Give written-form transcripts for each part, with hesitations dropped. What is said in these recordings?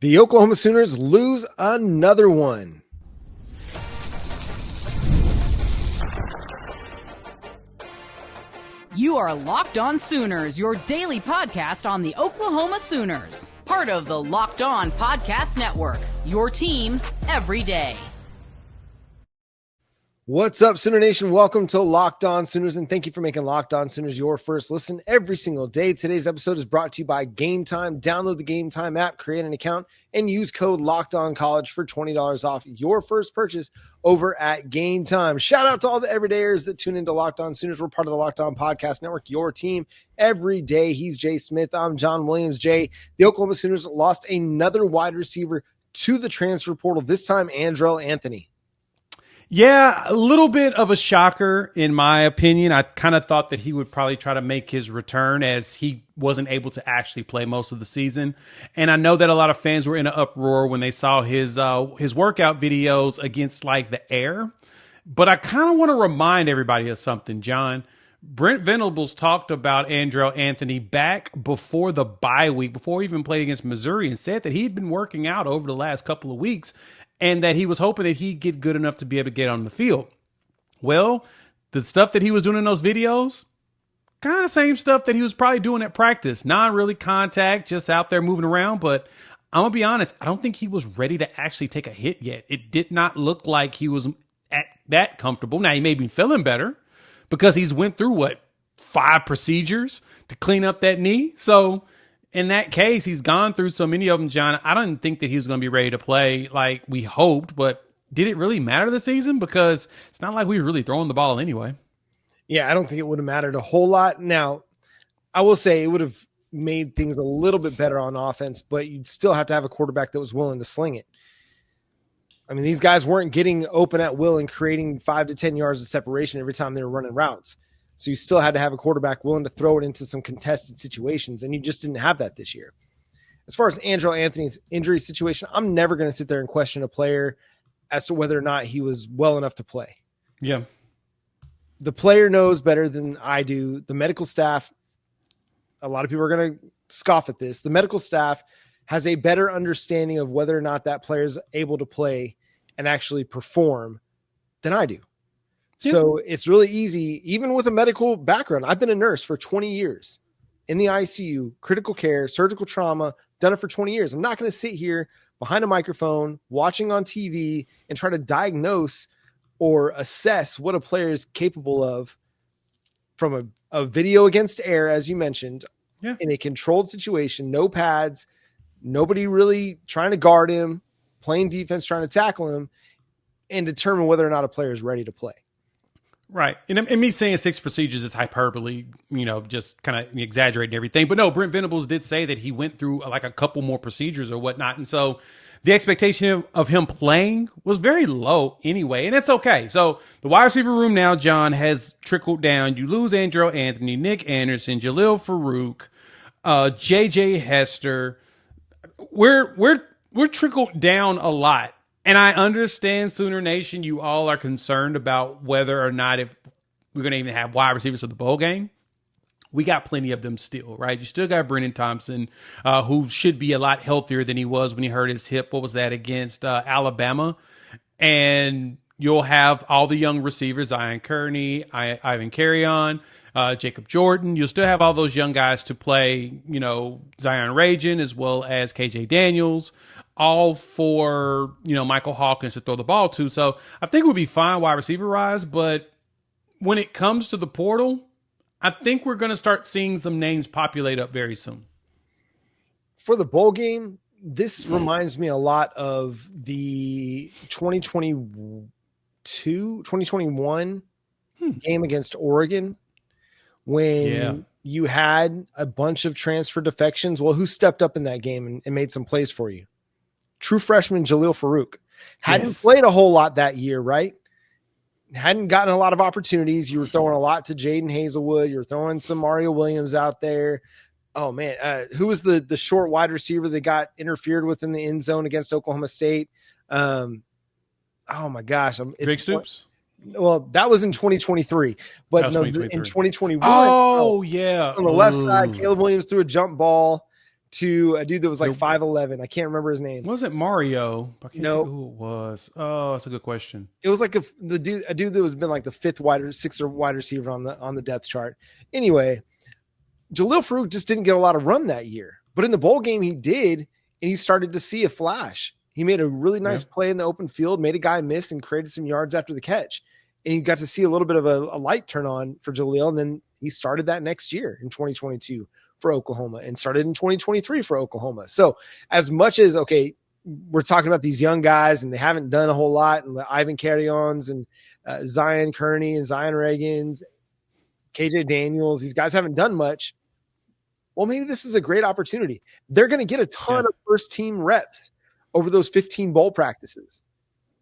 The Oklahoma Sooners lose another one. You are Locked On Sooners, your daily podcast on the Oklahoma Sooners. Part of the Locked On Podcast Network, your team every day. What's up, Sooner Nation? Welcome to Locked On Sooners, and thank you for making Locked On Sooners your first listen every single day. Today's episode is brought to you by Gametime. Download the Gametime app, create an account, and use code LOCKEDONCollege for $20 off your first purchase over at Gametime. Shout out to all the everydayers that tune into Locked On Sooners. We're part of the Locked On Podcast Network, your team every day. He's Jay Smith. I'm John Williams. Jay, the Oklahoma Sooners lost another wide receiver to the transfer portal, this time Andrell Anthony. Yeah, a little bit of a shocker, in my opinion. I kind of thought that he would probably try to make his return, as he wasn't able to actually play most of the season. And I know that a lot of fans were in an uproar when they saw his workout videos against like the air. But I kind of want to remind everybody of something, John. Brent Venables talked about Andrell Anthony back before the bye week, before he even played against Missouri, and said that he'd been working out over the last couple of weeks, and that he was hoping that he'd get good enough to be able to get on the field. Well, the stuff that he was doing in those videos, kind of the same stuff that he was probably doing at practice. Not really contact, just out there moving around. But I'm going to be honest, I don't think he was ready to actually take a hit yet. It did not look like he was that comfortable. Now, he may be feeling better because he's went through, 5 procedures to clean up that knee? So in that case, he's gone through so many of them, John. I don't think that he was going to be ready to play like we hoped, but did it really matter this season? Because it's not like we were really throwing the ball anyway. Yeah, I don't think it would have mattered a whole lot. Now, I will say it would have made things a little bit better on offense, but you'd still have to have a quarterback that was willing to sling it. I mean, these guys weren't getting open at will and creating 5 to 10 yards of separation every time they were running routes. So you still had to have a quarterback willing to throw it into some contested situations, and you just didn't have that this year. As far as Andrell Anthony's injury situation, I'm never going to sit there and question a player as to whether or not he was well enough to play. Yeah. The player knows better than I do. The medical staff, a lot of people are going to scoff at this. The medical staff has a better understanding of whether or not that player is able to play and actually perform than I do. Yeah. So it's really easy, even with a medical background. I've been a nurse for 20 years in the ICU, critical care, surgical trauma, done it for 20 years. I'm not going to sit here behind a microphone, watching on TV, and try to diagnose or assess what a player is capable of from a video against air, as you mentioned, in a controlled situation, no pads, nobody really trying to guard him, playing defense, trying to tackle him, and determine whether or not a player is ready to play. Right. And me saying 6 procedures is hyperbole, just kind of exaggerating everything. But no, Brent Venables did say that he went through like a couple more procedures or whatnot. And so the expectation of him playing was very low anyway. And it's okay. So the wide receiver room now, John, has trickled down. You lose Andrell Anthony, Nick Anderson, Jalil Farouk, J.J. Hester. We're trickled down a lot. And I understand, Sooner Nation, you all are concerned about whether or not if we're going to even have wide receivers for the bowl game. We got plenty of them still, right? You still got Brennan Thompson, who should be a lot healthier than he was when he hurt his hip. What was that, against Alabama? And you'll have all the young receivers, Ian Kearney, Ivan Carrion, Jacob Jordan. You'll still have all those young guys to play, Zion Rajan as well as KJ Daniels, all for, Michael Hawkins to throw the ball to. So I think we'll be fine wide receiver-wise, but when it comes to the portal, I think we're going to start seeing some names populate up very soon. For the bowl game, this reminds me a lot of the 2021 game against Oregon, when you had a bunch of transfer defections. Well, who stepped up in that game and made some plays for you? True freshman Jalil Farouk. Hadn't played a whole lot that year, right? Hadn't gotten a lot of opportunities. You were throwing a lot to Jaden Hazelwood. You're throwing some Mario Williams out there. Oh, man. Who was the short wide receiver that got interfered with in the end zone against Oklahoma State? Oh, my gosh. Big Stoops? Well, that was in 2023. But no, 2023. In 2021. Oh, yeah. On the left side, Caleb Williams threw a jump ball to a dude that was like 5'11". I can't remember his name. Was it Mario? I can't No. think who it was. Oh, that's a good question. It was like a dude that was been like the sixth wide receiver on the depth chart. Anyway, Jalil Farouk just didn't get a lot of run that year, but in the bowl game he did, and you started to see a flash. He made a really nice play in the open field, made a guy miss, and created some yards after the catch. And you got to see a little bit of a light turn on for Jalil, and then he started that next year in 2022 for Oklahoma and started in 2023 for Oklahoma. So as much as, okay, we're talking about these young guys and they haven't done a whole lot, and the Ivan Carrions and Zion Kearney and Zion Reagans, KJ Daniels, these guys haven't done much. Well, maybe this is a great opportunity. They're going to get a ton of first team reps over those 15 bowl practices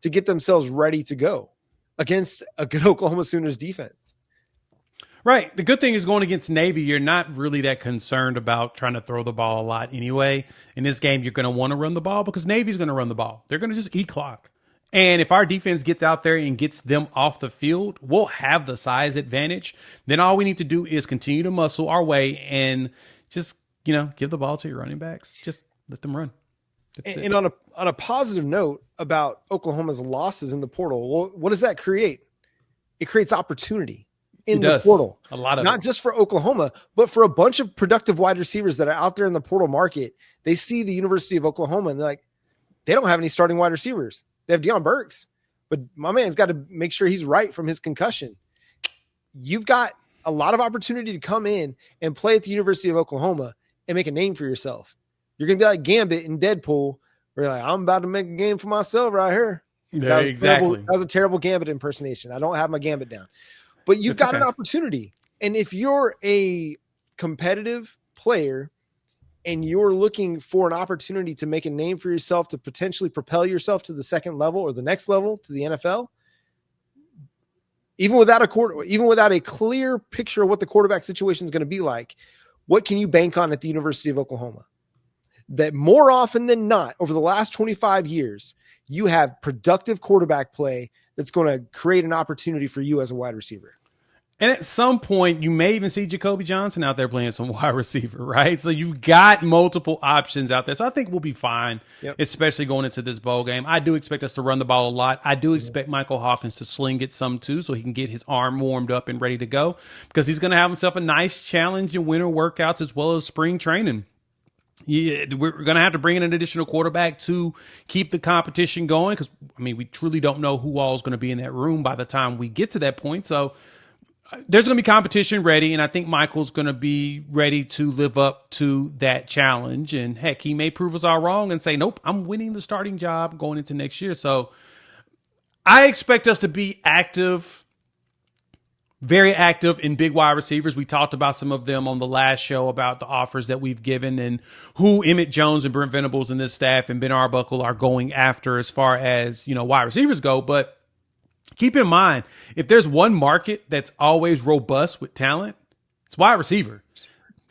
to get themselves ready to go against a good Oklahoma Sooners defense. Right. The good thing is going against Navy, you're not really that concerned about trying to throw the ball a lot anyway. In this game, you're going to want to run the ball because Navy's going to run the ball. They're going to just eat clock. And if our defense gets out there and gets them off the field, we'll have the size advantage. Then all we need to do is continue to muscle our way and just, give the ball to your running backs. Just let them run. And on a positive note about Oklahoma's losses in the portal, well, what does that create? It creates opportunity in the portal. A lot of not just for Oklahoma, but for a bunch of productive wide receivers that are out there in the portal market. They see the University of Oklahoma and they're like, they don't have any starting wide receivers. They have Deion Burks, but my man's got to make sure he's right from his concussion. You've got a lot of opportunity to come in and play at the University of Oklahoma and make a name for yourself. You're going to be like Gambit in Deadpool, where you're like, I'm about to make a game for myself right here. Yeah, exactly. That was a terrible Gambit impersonation. I don't have my Gambit down. But you've got an opportunity. And if you're a competitive player and you're looking for an opportunity to make a name for yourself, to potentially propel yourself to the second level or the next level to the NFL, even without a clear picture of what the quarterback situation is going to be like, what can you bank on at the University of Oklahoma? That more often than not, over the last 25 years, you have productive quarterback play that's going to create an opportunity for you as a wide receiver. And at some point, you may even see Jacoby Johnson out there playing some wide receiver, right? So you've got multiple options out there. So I think we'll be fine, especially going into this bowl game. I do expect us to run the ball a lot. I do expect Michael Hawkins to sling it some too, so he can get his arm warmed up and ready to go, because he's going to have himself a nice challenge in winter workouts as well as spring training. Yeah, we're going to have to bring in an additional quarterback to keep the competition going, because, we truly don't know who all is going to be in that room by the time we get to that point. So there's going to be competition ready, and I think Michael's going to be ready to live up to that challenge. And heck, he may prove us all wrong and say, nope, I'm winning the starting job going into next year. So I expect us to be active, very active in big wide receivers. We talked about some of them on the last show about the offers that we've given and who Emmett Jones and Brent Venables and this staff and Ben Arbuckle are going after as far as, wide receivers go. But keep in mind, if there's one market that's always robust with talent, it's wide receiver.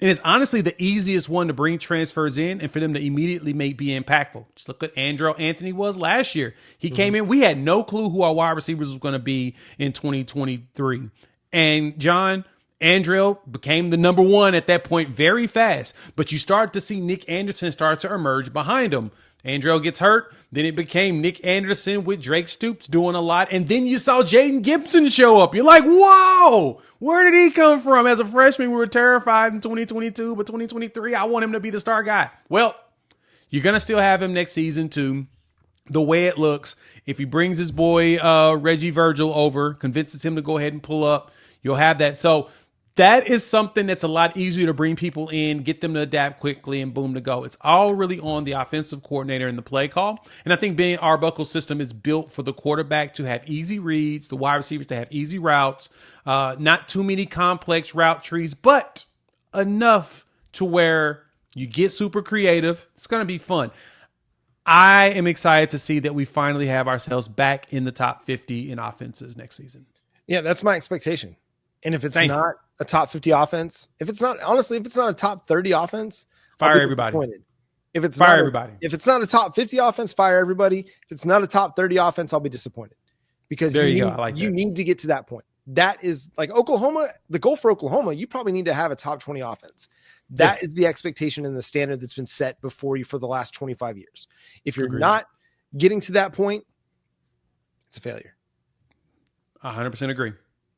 And it's honestly the easiest one to bring transfers in and for them to immediately be impactful. Just look at Andrew Anthony was last year. He came in. We had no clue who our wide receivers was going to be in 2023. And John, Andrell became the number one at that point very fast. But you start to see Nick Anderson start to emerge behind him. Andrell gets hurt. Then it became Nick Anderson with Drake Stoops doing a lot. And then you saw Jaden Gibson show up. You're like, whoa, where did he come from? As a freshman, we were terrified in 2022. But 2023, I want him to be the star guy. Well, you're going to still have him next season too. The way it looks, if he brings his boy Reggie Virgil over, convinces him to go ahead and pull up, you'll have that. So that is something that's a lot easier to bring people in, get them to adapt quickly, and boom, to go. It's all really on the offensive coordinator and the play call. And I think Ben Arbuckle's system is built for the quarterback to have easy reads, the wide receivers to have easy routes, not too many complex route trees, but enough to where you get super creative. It's going to be fun. I am excited to see that we finally have ourselves back in the top 50 in offenses next season. Yeah, that's my expectation. And if it's not a top 50 offense, if it's not a top 30 offense, fire everybody. If it's not a top 50 offense, fire everybody. If it's not a top 30 offense, I'll be disappointed, because there you go. I like you need to get to that point. that is like Oklahoma. The goal for Oklahoma, you probably need to have a top 20 offense. That is the expectation and the standard that's been set before you for the last 25 years. If you're not getting to that point, it's a failure. 100% agree.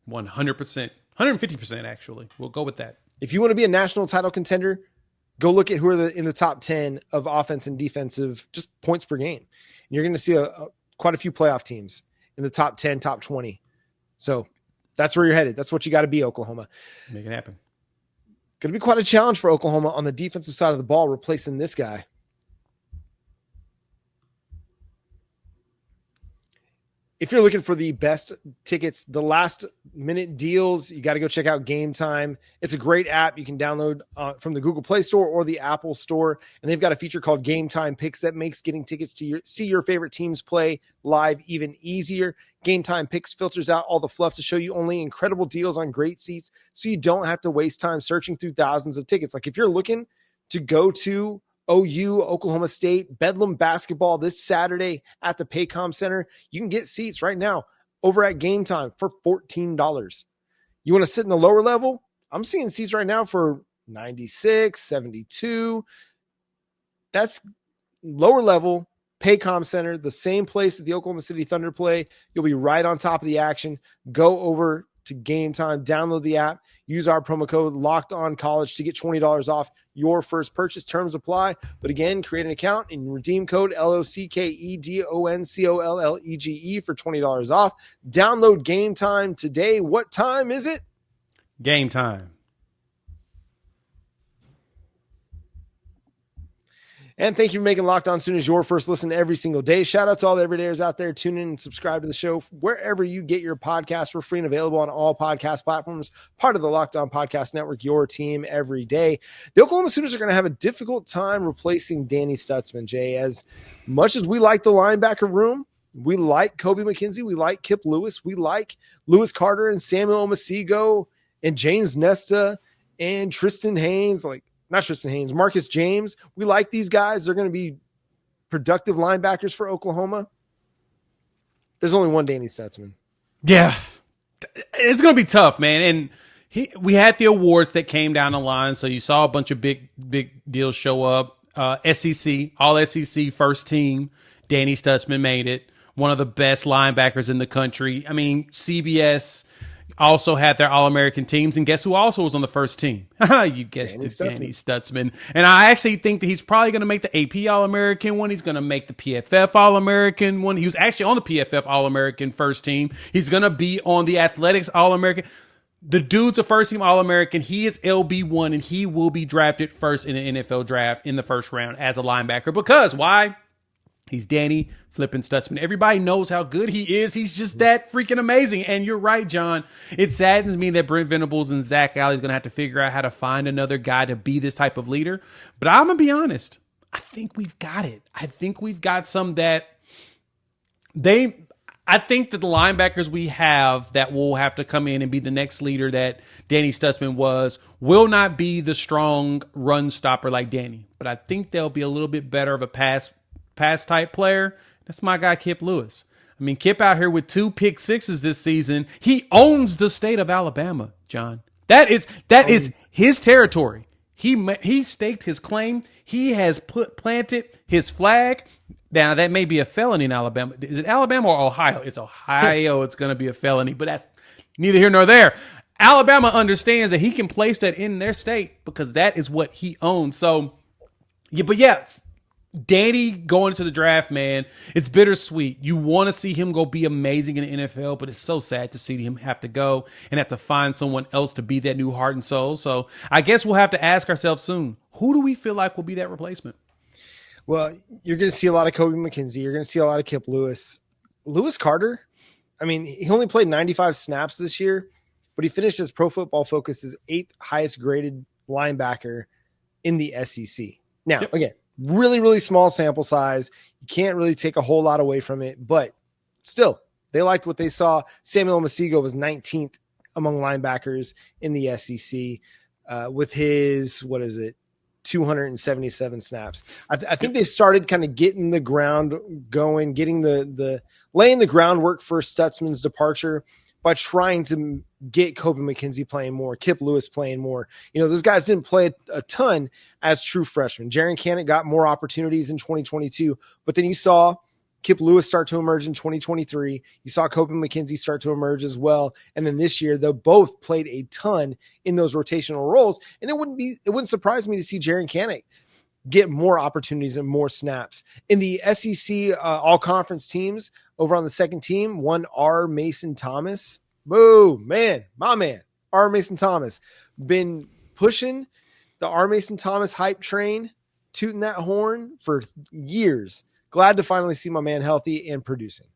100%. 150% actually. We'll go with that. If you want to be a national title contender, go look at who are in the top 10 of offense and defensive just points per game. And you're going to see quite a few playoff teams in the top 10, top 20. So that's where you're headed. That's what you got to be, Oklahoma. Make it happen. Going to be quite a challenge for Oklahoma on the defensive side of the ball, replacing this guy. If you're looking for the best tickets, the last minute deals, you got to go check out Gametime. It's a great app you can download from the Google Play Store or the Apple Store. And they've got a feature called Gametime Picks that makes getting tickets to see your favorite teams play live even easier. Gametime Picks filters out all the fluff to show you only incredible deals on great seats, so you don't have to waste time searching through thousands of tickets. Like if you're looking to go to OU, Oklahoma State, Bedlam basketball this Saturday at the Paycom Center, you can get seats right now over at Gametime for $14. You want to sit in the lower level? I'm seeing seats right now for $96, $72. That's lower level, Paycom Center, the same place that the Oklahoma City Thunder play. You'll be right on top of the action. Go over to Gametime, download the app, use our promo code LOCKEDONCollege to get $20 off your first purchase. Terms apply. But again, create an account and redeem code LOCKEDONCOLLEGE for $20 off. Download Gametime today. What time is it? Game time. And thank you for making Locked On Sooners your first listen every single day. Shout out to all the everydayers out there. Tune in and subscribe to the show wherever you get your podcasts. We're free and available on all podcast platforms. Part of the Locked On Podcast Network, your team every day. The Oklahoma Sooners are going to have a difficult time replacing Danny Stutsman, Jay. As much as we like the linebacker room, we like Kobe McKenzie, we like Kip Lewis, we like Lewis Carter and Samuel Omasigo and James Nesta and Tristan Haynes, not Tristan Haynes, Marcus James. We like these guys. They're going to be productive linebackers for Oklahoma. There's only one Danny Stutsman. Yeah. It's going to be tough, man. And we had the awards that came down the line. So you saw a bunch of big deals show up. SEC, all SEC first team. Danny Stutsman made it. One of the best linebackers in the country. I mean, CBS also had their All-American teams, and guess who also was on the first team? You guessed it, Danny Stutsman. And I actually think that he's probably going to make the AP All-American one. He's going to make the PFF All-American one. He was actually on the PFF All-American first team. He's going to be on the Athletics All-American. The dude's a first-team All-American. He is LB1, and he will be drafted first in the NFL draft in the first round as a linebacker. Because why? He's Danny flipping Stutsman. Everybody knows how good he is. He's just that freaking amazing. And you're right, John. It saddens me that Brent Venables and Zach Alley's going to have to figure out how to find another guy to be this type of leader. But I'm going to be honest. I think we've got it. I think we've got some that I think that the linebackers we have that will have to come in and be the next leader that Danny Stutsman was will not be the strong run stopper like Danny. But I think they'll be a little bit better of a pass type player. That's my guy, Kip Lewis. I mean, Kip out here with 2 pick sixes this season. He owns the state of Alabama, John. That is his territory. He staked his claim. He has planted his flag. Now, that may be a felony in Alabama. Is it Alabama or Ohio? It's Ohio. It's going to be a felony, but that's neither here nor there. Alabama understands that he can place that in their state because that is what he owns. So, Danny going into the draft, man, it's bittersweet. You want to see him go be amazing in the NFL, but it's so sad to see him have to go and have to find someone else to be that new heart and soul. So I guess we'll have to ask ourselves soon, who do we feel like will be that replacement? Well, you're going to see a lot of Kobe McKenzie. You're going to see a lot of Kip Lewis. Lewis Carter, I mean, he only played 95 snaps this year, but he finished as Pro Football Focus's 8th highest graded linebacker in the SEC. Now, Again, really, really small sample size. You can't really take a whole lot away from it, but still, they liked what they saw. Samuel Omasigo was 19th among linebackers in the SEC with his, 277 snaps. I think they started kind of getting the ground going, getting the laying the groundwork for Stutzman's departure by trying to get Kobe McKenzie playing more, Kip Lewis playing more. Those guys didn't play a ton as true freshmen. Jaren Cannon got more opportunities in 2022, but then you saw Kip Lewis start to emerge in 2023. You saw Kobe McKenzie start to emerge as well. And then this year, they both played a ton in those rotational roles. And it wouldn't surprise me to see Jaren Cannon get more opportunities and more snaps. In the SEC all-conference teams, over on the second team, one R. Mason Thomas. Boo, man, my man, R. Mason Thomas. Been pushing the R. Mason Thomas hype train, tooting that horn for years. Glad to finally see my man healthy and producing.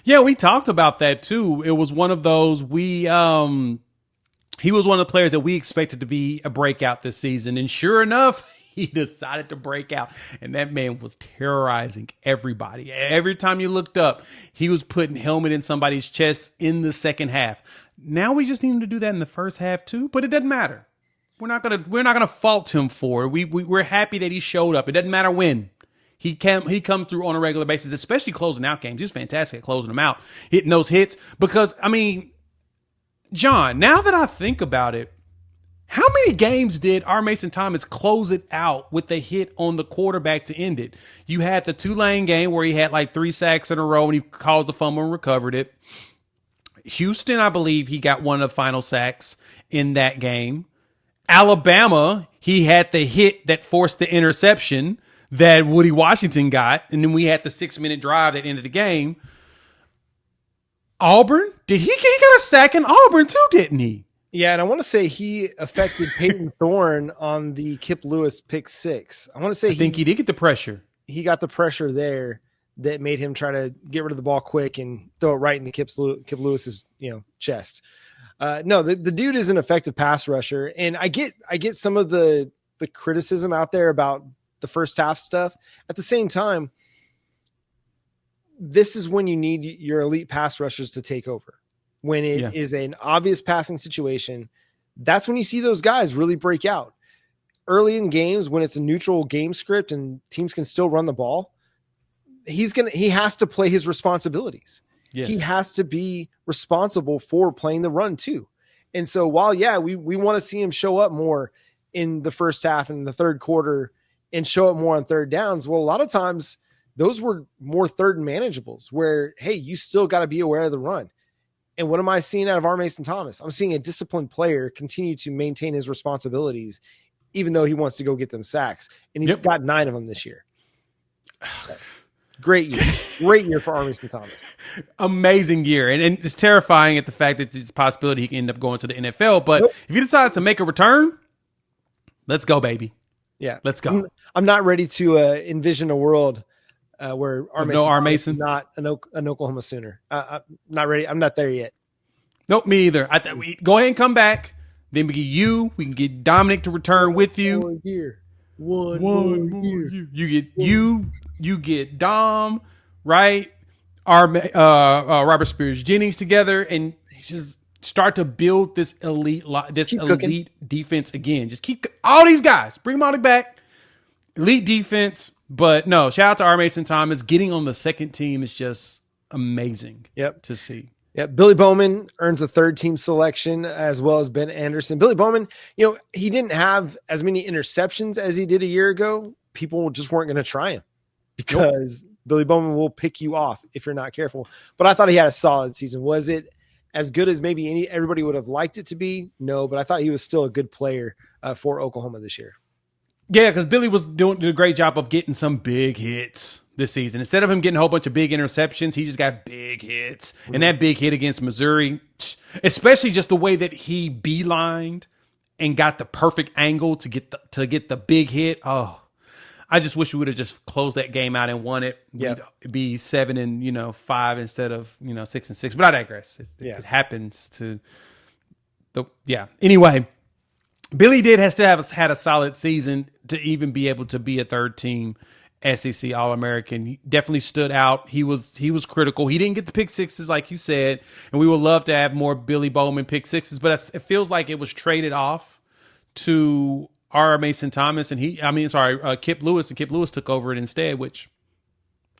Yeah, we talked about that too. It was one of those he was one of the players that we expected to be a breakout this season. And sure enough, he decided to break out. And that man was terrorizing everybody. Every time you looked up, he was putting helmet in somebody's chest in the second half. Now we just need him to do that in the first half too, but it doesn't matter. We're not gonna fault him for it. We're happy that he showed up. It doesn't matter when. He comes through on a regular basis, especially closing out games. He's fantastic at closing them out, hitting those hits. Because, John, now that I think about it, how many games did R. Mason Thomas close it out with a hit on the quarterback to end it? You had the Tulane game where he had like 3 sacks in a row and he caused the fumble and recovered it. Houston, I believe he got one of the final sacks in that game. Alabama, he had the hit that forced the interception that Woody Washington got, and then we had the 6-minute drive that ended the game. Auburn, he got a sack in Auburn too, didn't he? Yeah, and I want to say he affected Peyton Thorne on the Kip Lewis pick 6. I think he did get the pressure. He got the pressure there that made him try to get rid of the ball quick and throw it right into Kip Lewis's chest. No, the dude is an effective pass rusher, and I get some of the criticism out there about the first half stuff. At the same time, this is when you need your elite pass rushers to take over. When it is an obvious passing situation, that's when you see those guys really break out. Early in games, when it's a neutral game script and teams can still run the ball, he has to play his responsibilities. Yes. He has to be responsible for playing the run too. And so while, we want to see him show up more in the first half and the third quarter and show up more on third downs. Well, a lot of times those were more third and manageables where, hey, you still got to be aware of the run. And what am I seeing out of R. Mason Thomas? I'm seeing a disciplined player continue to maintain his responsibilities, even though he wants to go get them sacks. And he's got 9 of them this year. Great year. Great year for R. Mason Thomas. Amazing year. And it's terrifying at the fact that there's a possibility he can end up going to the NFL. But if he decides to make a return, let's go, baby. Yeah, let's go. I'm not ready to envision a world where R. Mason is not an Oklahoma Sooner. I'm not ready. I'm not there yet. Nope, me either. We go ahead and come back. Then we can get Dominic to return with you. One more year. You get Dom, right? Robert Spears Jennings together, and just start to build this elite defense again. Just keep all these guys, bring them all back. Elite defense, but no, shout out to R. Mason Thomas. Getting on the second team is just amazing to see. Yep. Billy Bowman earns a third team selection as well as Ben Anderson. Billy Bowman, he didn't have as many interceptions as he did a year ago. People just weren't going to try him because Billy Bowman will pick you off if you're not careful. But I thought he had a solid season. Was it as good as maybe everybody would have liked it to be? No, but I thought he was still a good player for Oklahoma this year. Yeah, because Billy was doing a great job of getting some big hits this season. Instead of him getting a whole bunch of big interceptions, he just got big hits. Mm-hmm. And that big hit against Missouri, especially just the way that he beelined and got the perfect angle to get the big hit. Oh, I just wish we would have just closed that game out and won it. Yeah, we'd be 7-5 instead of 6-6. But I digress. It happens to Anyway, Billy has had a solid season to even be able to be a third team SEC All-American. He definitely stood out. He was critical. He didn't get the pick sixes like you said, and we would love to have more Billy Bowman pick sixes, but it feels like it was traded off to R. Mason Thomas and Kip Lewis, and Kip Lewis took over it instead, which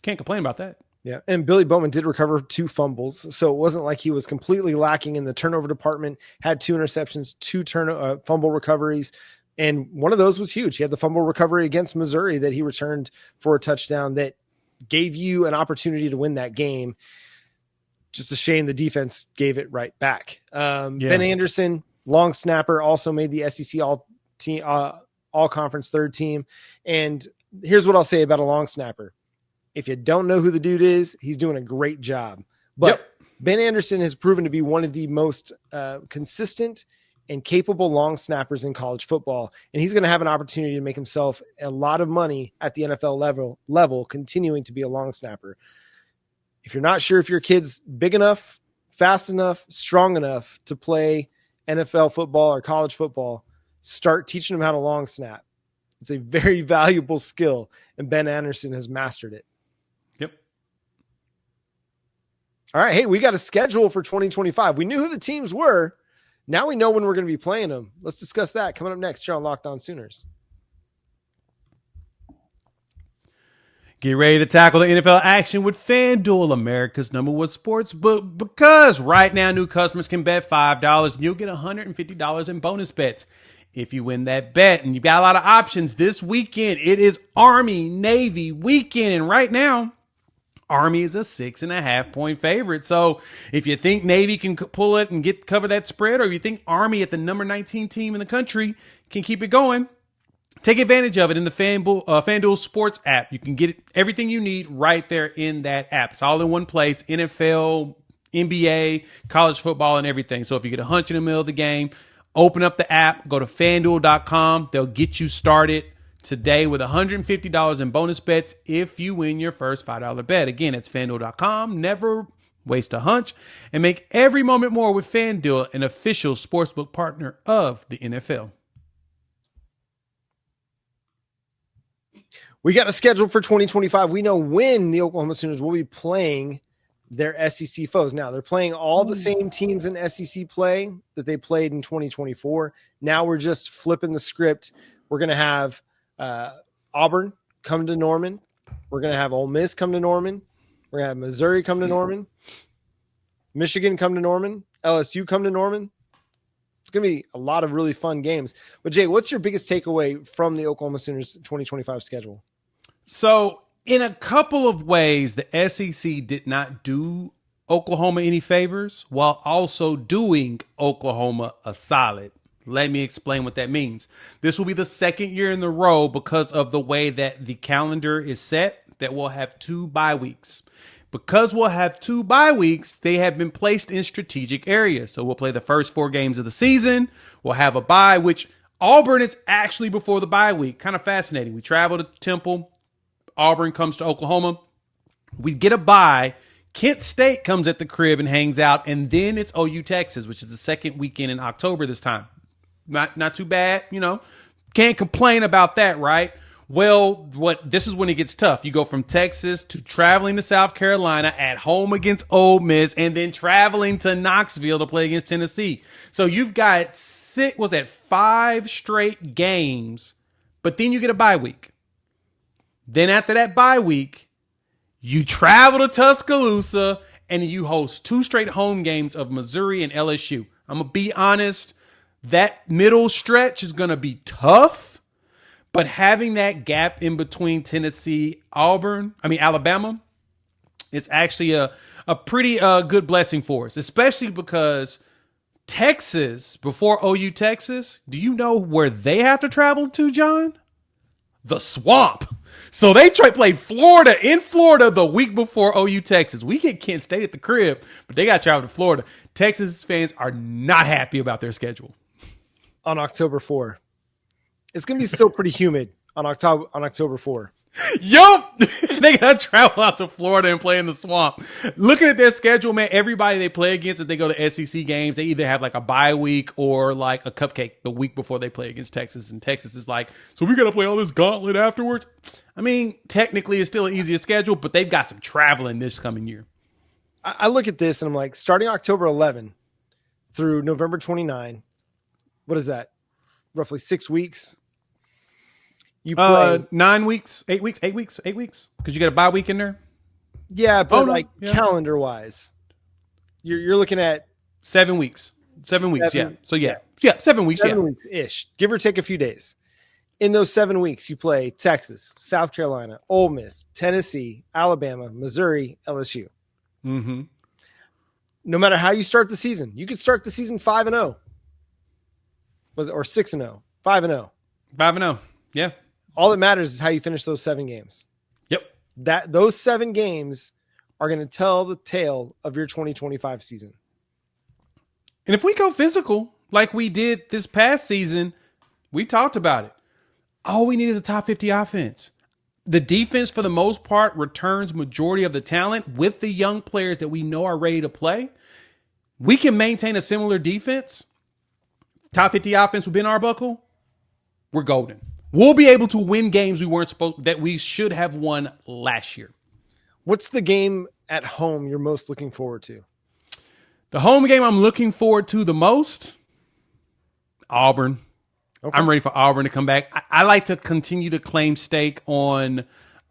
can't complain about that. Yeah, and Billy Bowman did recover 2 fumbles, so it wasn't like he was completely lacking in the turnover department. Had 2 interceptions, 2 fumble recoveries, and one of those was huge. He had the fumble recovery against Missouri that he returned for a touchdown that gave you an opportunity to win that game. Just a shame the defense gave it right back. Ben Anderson, long snapper, also made the SEC all conference third team. And here's what I'll say about a long snapper. If you don't know who the dude is, he's doing a great job. But Ben Anderson has proven to be one of the most consistent and capable long snappers in college football. And he's going to have an opportunity to make himself a lot of money at the NFL level, continuing to be a long snapper. If you're not sure if your kid's big enough, fast enough, strong enough to play NFL football or college football, start teaching them how to long snap. It's a very valuable skill, and Ben Anderson has mastered it. Yep. All right. Hey, we got a schedule for 2025. We knew who the teams were. Now we know when we're going to be playing them. Let's discuss that coming up next here on Locked On Sooners. Get ready to tackle the NFL action with FanDuel, America's #1 sports book, because right now new customers can bet $5 and you'll get $150 in bonus bets. If you win that bet, and you've got a lot of options this weekend, it is Army Navy weekend. And right now, Army is a 6.5 point favorite. So if you think Navy can pull it and cover that spread, or you think Army at the number 19 team in the country can keep it going, take advantage of it in the FanDuel Sports app. You can get everything you need right there in that app. It's all in one place: NFL, NBA, college football, and everything. So if you get a hunch in the middle of the game, open up the app, go to FanDuel.com. They'll get you started today with $150 in bonus bets if you win your first $5 bet. Again, it's FanDuel.com. Never waste a hunch, and make every moment more with FanDuel, an official sportsbook partner of the NFL. We got a schedule for 2025. We know when the Oklahoma Sooners will be playing their SEC foes. Now, they're playing all the same teams in SEC play that they played in 2024. Now we're just flipping the script. We're going to have Auburn come to Norman. We're going to have Ole Miss come to Norman. We're going to have Missouri come to Norman. Michigan come to Norman. LSU come to Norman. It's going to be a lot of really fun games. But, Jay, what's your biggest takeaway from the Oklahoma Sooners 2025 schedule? So, in a couple of ways, the SEC did not do Oklahoma any favors while also doing Oklahoma a solid. Let me explain what that means. This will be the second year in a row, because of the way that the calendar is set, that we'll have 2 bye weeks. Because we'll have 2 bye weeks, they have been placed in strategic areas. So we'll play the first 4 games of the season. We'll have a bye, which Auburn is actually before the bye week. Kind of fascinating. We travel to Temple. Auburn comes to Oklahoma. We get a bye. Kent State comes at the crib and hangs out. And then it's OU Texas, which is the second weekend in October this time. Not too bad, Can't complain about that, right? Well, this is when it gets tough. You go from Texas to traveling to South Carolina, at home against Ole Miss, and then traveling to Knoxville to play against Tennessee. So you've got 5 straight games, but then you get a bye week. Then after that bye week, you travel to Tuscaloosa and you host 2 straight home games of Missouri and LSU. I'm going to be honest, that middle stretch is going to be tough, but having that gap in between Alabama, it's actually a pretty good blessing for us, especially because Texas, before OU Texas, do you know where they have to travel to, John? The Swamp. So they played Florida in Florida the week before OU Texas. We get Kent State at the crib, but they got to travel to Florida. Texas fans are not happy about their schedule. On October 4. It's going to be still pretty humid on October 4. Yup! They got to travel out to Florida and play in the Swamp. Looking at their schedule, man, everybody they play against, if they go to SEC games, they either have like a bye week or like a cupcake the week before they play against Texas. And Texas is like, so we got to play all this gauntlet afterwards? I mean, technically it's still an easier schedule, but they've got some traveling this coming year. I look at this and I'm like, starting October 11 through November 29, what is that? Roughly 6 weeks? You play 9 weeks, 8 weeks, 8 weeks, 8 weeks, because you got a bye week in there. Yeah, but like Yeah. calendar wise, you're looking at 7 weeks. 7 weeks, yeah. So yeah. 7 weeks, 7 weeks ish, give or take a few days. In those 7 weeks, you play Texas, South Carolina, Ole Miss, Tennessee, Alabama, Missouri, LSU. Mm-hmm. No matter how you start the season, you could start the season 5-0, or 6-0, 5-0. 5-0. Yeah. All that matters is how you finish those 7 games. Yep. Those 7 games are going to tell the tale of your 2025 season. And if we go physical, like we did this past season, we talked about it. All we need is a top 50 offense. The defense, for the most part, returns majority of the talent with the young players that we know are ready to play. We can maintain a similar defense. Top 50 offense with Ben Arbuckle, we're golden. We'll be able to win games that we should have won last year. What's the game at home you're most looking forward to? The home game I'm looking forward to the most, Auburn. Okay. I'm ready for Auburn to come back. I like to continue to claim stake on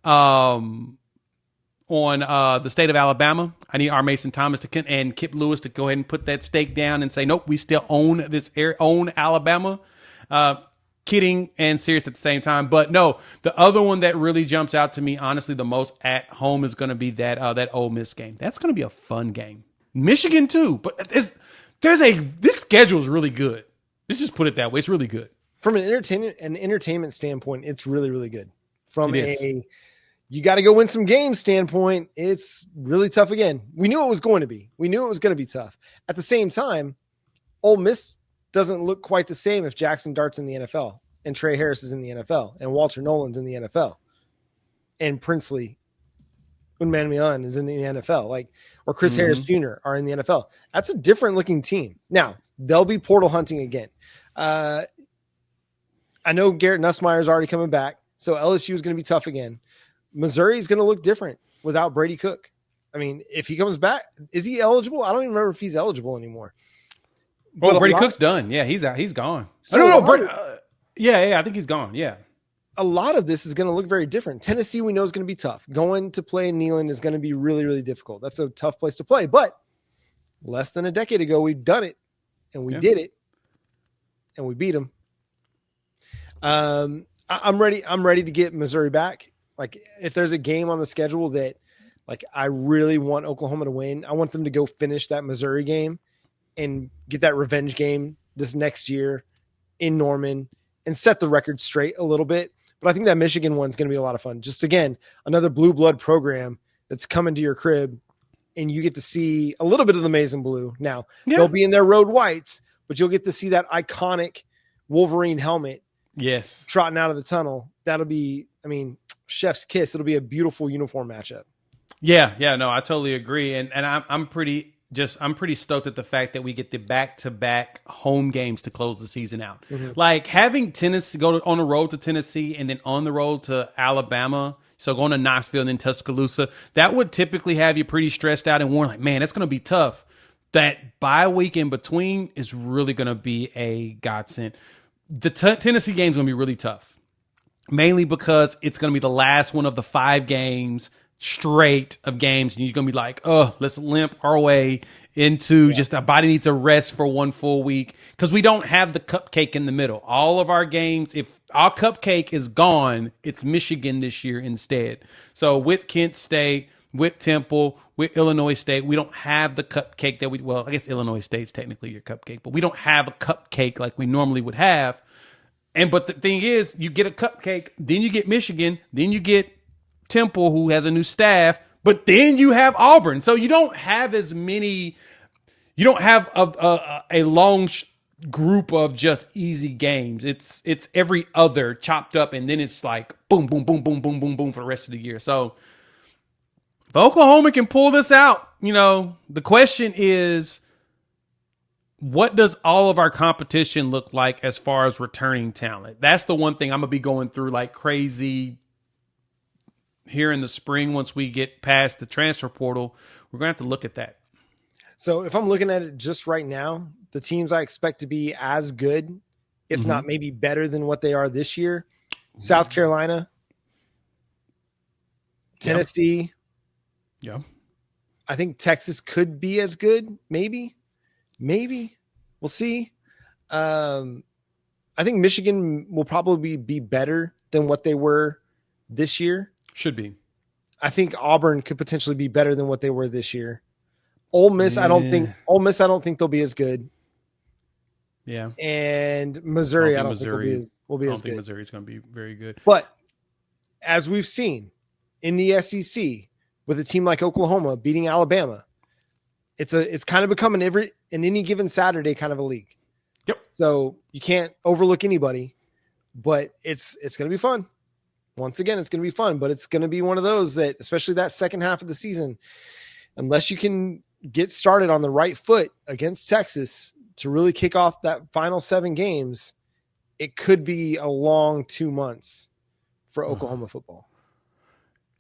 the state of Alabama. I need R. Mason Thomas and Kip Lewis to go ahead and put that stake down and say, nope, we still own Alabama. Kidding and serious at the same time. But no, the other one that really jumps out to me, honestly, the most at home is going to be that Ole Miss game. That's going to be a fun game. Michigan too, but this schedule is really good. Let's just put it that way. It's really good. From an entertainment standpoint, it's really, really good. From you got to go win some games standpoint, it's really tough again. We knew it was going to be. We knew it was going to be tough. At the same time, Ole Miss doesn't look quite the same if Jackson Dart's in the NFL and Trey Harris is in the NFL and Walter Nolan's in the NFL and Princely Unmanmian is in the NFL, or Chris Harris Jr. are in the NFL. That's a different looking team. Now, they'll be portal hunting again. I know Garrett Nussmeier is already coming back, so LSU is going to be tough again. Missouri is going to look different without Brady Cook. I mean, if he comes back, is he eligible? I don't even remember if he's eligible anymore. Well, Brady Cook's done. Yeah, he's out. He's gone. So I think he's gone. Yeah. A lot of this is going to look very different. Tennessee, we know, is going to be tough. Going to play in Neyland is going to be really, really difficult. That's a tough place to play. But less than a decade ago, we've done it, and we did it, and we beat them. I'm ready. I'm ready to get Missouri back. If there's a game on the schedule that, I really want Oklahoma to win, I want them to go finish that Missouri game and get that revenge game this next year in Norman and set the record straight a little bit. But I think that Michigan one's going to be a lot of fun. Just, again, another blue blood program that's coming to your crib, and you get to see a little bit of the maize and blue. Now, they'll be in their road whites, but you'll get to see that iconic Wolverine helmet trotting out of the tunnel. That'll be, chef's kiss. It'll be a beautiful uniform matchup. Yeah, no, I totally agree. And I'm pretty stoked at the fact that we get the back-to-back home games to close the season out. Mm-hmm. Having Tennessee go on the road to Tennessee and then on the road to Alabama, so going to Knoxville and then Tuscaloosa, that would typically have you pretty stressed out and worn man, that's going to be tough. That bye week in between is really going to be a godsend. The Tennessee game is going to be really tough, mainly because it's going to be the last one of the 5 games straight of games, and you're going to be let's limp our way into just our body needs a rest for 1 full week because we don't have the cupcake in the middle. All of our games, if our cupcake is gone, it's Michigan this year instead. So with Kent State, with Temple, with Illinois State, we don't have the cupcake that I guess Illinois State's technically your cupcake, but we don't have a cupcake like we normally would have. But the thing is, you get a cupcake, then you get Michigan, then you get Temple, who has a new staff, but then you have Auburn. So you don't have as many, you don't have a long group of just easy games. It's every other chopped up, and then it's boom, boom, boom, boom, boom, boom, boom for the rest of the year. So if Oklahoma can pull this out, the question is, what does all of our competition look like as far as returning talent? That's the one thing I'm going to be going through like crazy here in the spring. Once we get past the transfer portal, we're going to have to look at that. So if I'm looking at it just right now, the teams I expect to be as good, if not maybe better than what they are this year, South Carolina, Tennessee, Yeah. I think Texas could be as good. Maybe. We'll see. I think Michigan will probably be better than what they were this year. Should be. I think Auburn could potentially be better than what they were this year. Ole Miss, I don't think they'll be as good. Yeah. And Missouri, I don't think will be as good. I don't think Missouri's going to be very good. But as we've seen in the SEC with a team like Oklahoma beating Alabama, it's kind of become an any given Saturday kind of a league. Yep. So you can't overlook anybody, but it's going to be fun. Once again, it's going to be fun, but it's going to be one of those that, especially that second half of the season, unless you can get started on the right foot against Texas to really kick off that final 7 games, it could be a long 2 months for Oklahoma football.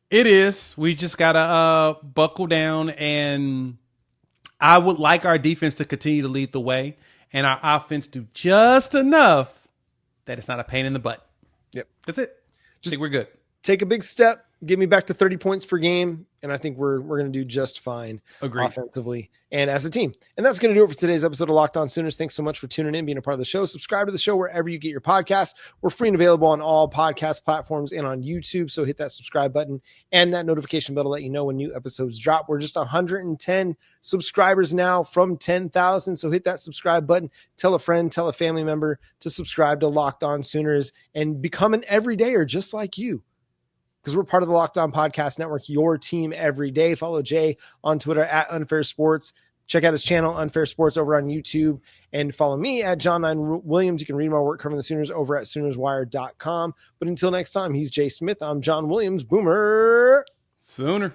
It is. We just got to buckle down, and I would like our defense to continue to lead the way and our offense do just enough that it's not a pain in the butt. Yep. That's it. I think we're good. Take a big step, get me back to 30 points per game, and I think we're going to do just fine offensively and as a team. And that's going to do it for today's episode of Locked On Sooners. Thanks so much for tuning in, being a part of the show. Subscribe to the show wherever you get your podcasts. We're free and available on all podcast platforms and on YouTube, so hit that subscribe button and that notification bell to let you know when new episodes drop. We're just 110 subscribers now from 10,000, so hit that subscribe button. Tell a friend, tell a family member to subscribe to Locked On Sooners and become an everydayer just like you, because we're part of the Locked On Podcast Network, your team every day. Follow Jay on Twitter at Unfair Sports. Check out his channel, Unfair Sports, over on YouTube. And follow me at John9Williams. You can read my work covering the Sooners over at SoonersWire.com. But until next time, he's Jay Smith. I'm John Williams. Boomer. Sooner.